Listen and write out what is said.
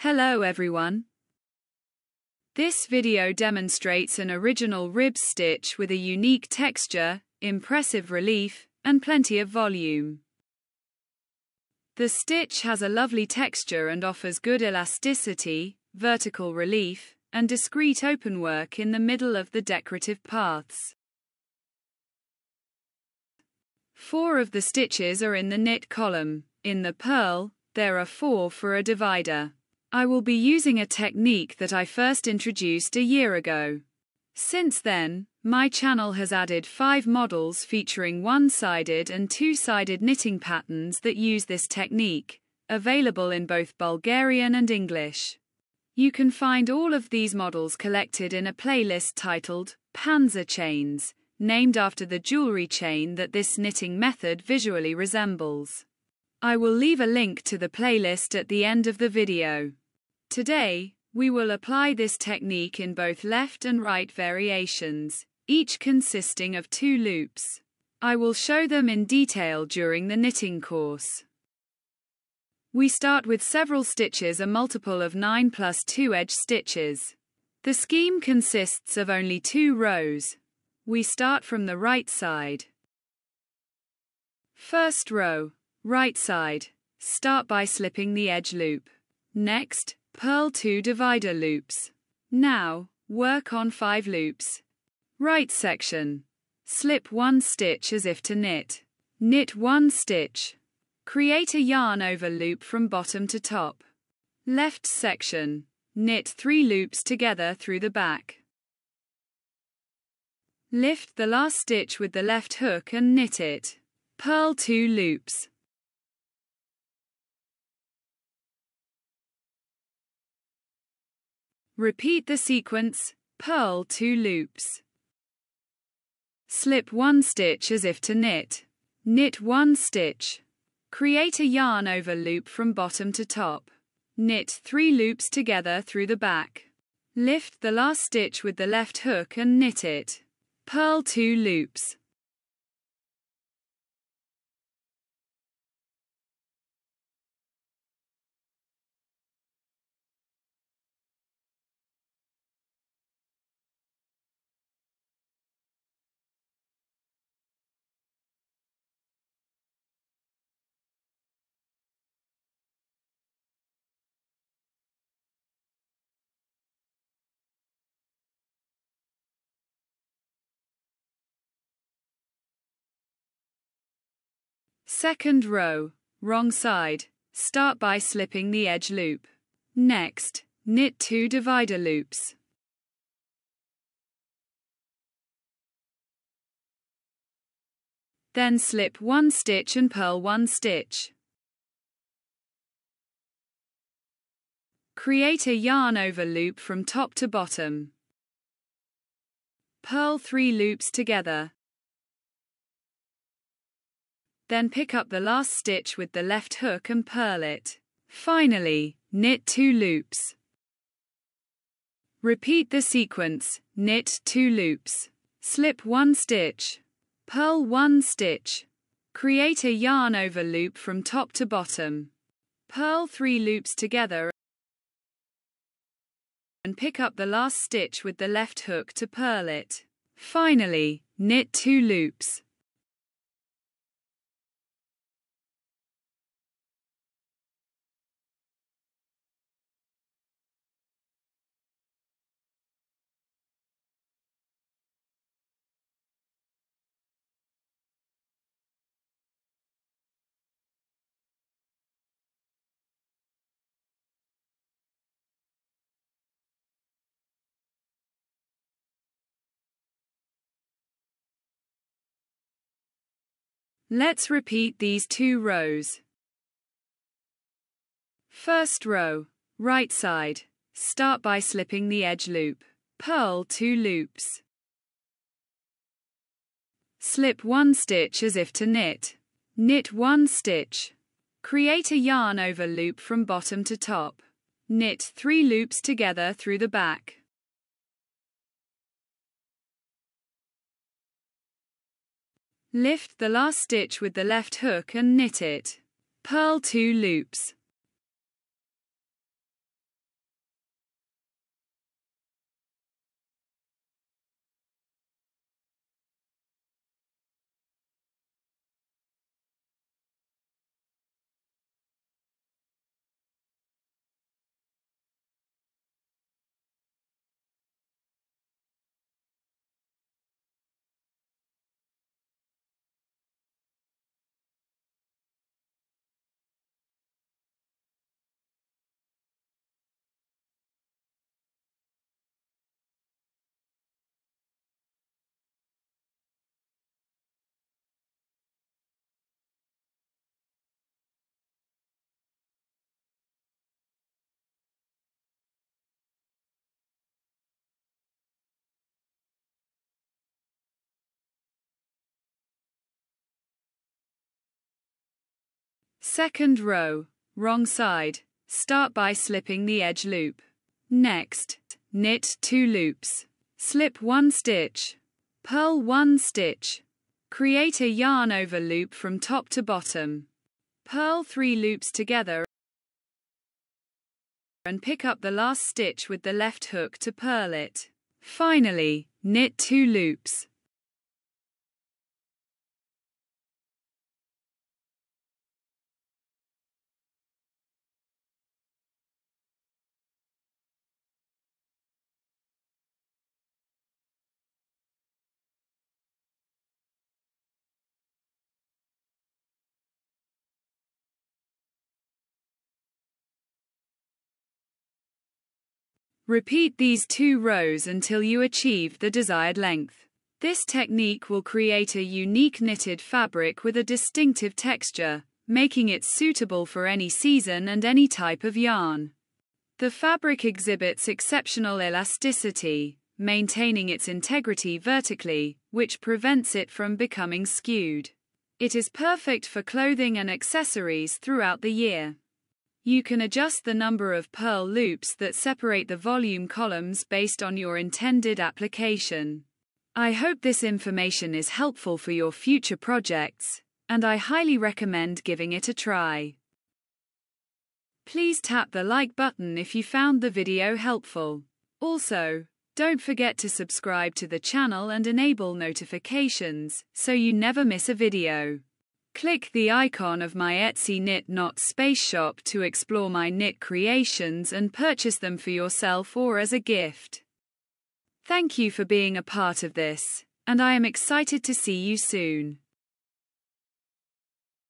Hello everyone. This video demonstrates an original ribs stitch with a unique texture, impressive relief, and plenty of volume. The stitch has a lovely texture and offers good elasticity, vertical relief, and discreet openwork in the middle of the decorative paths. 4 of the stitches are in the knit column. In the purl, there are 4 for a divider. I will be using a technique that I first introduced a year ago. Since then, my channel has added 5 models featuring one-sided and two-sided knitting patterns that use this technique, available in both Bulgarian and English. You can find all of these models collected in a playlist titled Panzer Chains, named after the jewelry chain that this knitting method visually resembles. I will leave a link to the playlist at the end of the video. Today, we will apply this technique in both left and right variations, each consisting of 2 loops. I will show them in detail during the knitting course. We start with several stitches, a multiple of 9 plus 2 edge stitches. The scheme consists of only 2 rows. We start from the right side. First row, right side. Start by slipping the edge loop. Next, purl 2 divider loops. Now, work on 5 loops. Right section. Slip 1 stitch as if to knit. Knit 1 stitch. Create a yarn over loop from bottom to top. Left section. Knit 3 loops together through the back. Lift the last stitch with the left hook and knit it. Purl 2 loops. Repeat the sequence, purl 2 loops. Slip 1 stitch as if to knit. Knit 1 stitch. Create a yarn over loop from bottom to top. Knit 3 loops together through the back. Lift the last stitch with the left hook and knit it. Purl 2 loops. Second row, wrong side. Start by slipping the edge loop. Next, knit 2 divider loops. Then slip 1 stitch and purl 1 stitch. Create a yarn over loop from top to bottom. Purl 3 loops together. Then pick up the last stitch with the left hook and purl it. Finally, knit 2 loops. Repeat the sequence, knit 2 loops. Slip 1 stitch. Purl 1 stitch. Create a yarn over loop from top to bottom. Purl 3 loops together and pick up the last stitch with the left hook to purl it. Finally, knit 2 loops. Let's repeat these 2 rows. First row, right side. Start by slipping the edge loop. Purl 2 loops. Slip 1 stitch as if to knit. Knit 1 stitch. Create a yarn over loop from bottom to top. Knit 3 loops together through the back. Lift the last stitch with the left hook and knit it. Purl 2 loops. Second row, wrong side. Start by slipping the edge loop. Next, knit 2 loops. Slip 1 stitch. Purl 1 stitch. Create a yarn over loop from top to bottom. Purl 3 loops together and pick up the last stitch with the left hook to purl it. Finally, knit 2 loops. Repeat these 2 rows until you achieve the desired length. This technique will create a unique knitted fabric with a distinctive texture, making it suitable for any season and any type of yarn. The fabric exhibits exceptional elasticity, maintaining its integrity vertically, which prevents it from becoming skewed. It is perfect for clothing and accessories throughout the year. You can adjust the number of purl loops that separate the volume columns based on your intended application. I hope this information is helpful for your future projects, and I highly recommend giving it a try. Please tap the like button if you found the video helpful. Also, don't forget to subscribe to the channel and enable notifications so you never miss a video. Click the icon of my Etsy Knit Not Space shop to explore my knit creations and purchase them for yourself or as a gift. Thank you for being a part of this, and I am excited to see you soon.